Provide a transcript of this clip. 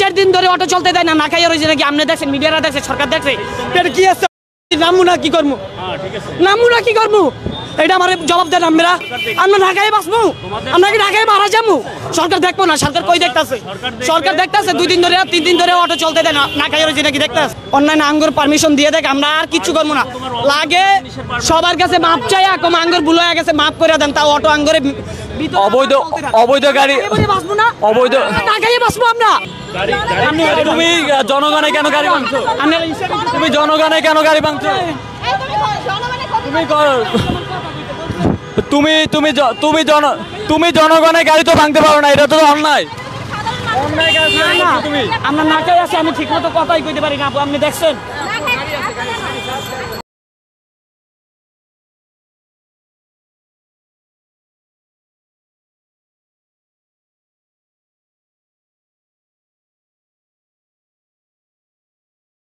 1.5 দিন ধরে অটো চলতে দেয় না, না খাইয়া রয়েছে নাকি? আপনি দেখছেন, মিডিয়ারা দেখছে, সরকার দেখছে, এটা কি আছে? নামুনা কি করবো, নামুনা কি করবো, এটা আমার জবাব দেন। আমরা ঢাকায় বাঁচবো, আমরা কি ঢাকায় মারা যাবো? সরকার দেখবো না? সরকার কই দেখতেছে? সরকার দেখতেছে 2 দিন ধরে 3 দিন ধরে অটো চলতে দেয় না, না খাইয়া রয়েছে নাকি দেখতেছে? অন্যান্য আঙ্গুর পারমিশন দিয়ে দেখ, আমরা আর কিছু করবো না। লাগে সবার কাছে মাপ চাই, কম আঙ্গুর ভুল হয়ে গেছে, মাফ করে দেন। তাও অটো আঙ্গুরে অবৈধ গাড়ি, বাঁচবো না, অবৈধ না খাইয়ে বাঁচবো আমরা। তুমি জনগণে কেন গাড়ি ভাঙছো? তুমি জনগণে কেন গাড়ি ভাঙছো? তুমি জনগণের গাড়ি তো ভাঙতে পারো না, এটা তো অন্যায়। আমরা না খাই আছি, আমি ঠিক মতো কথাই কইতে পারি না। আপনি দেখছেন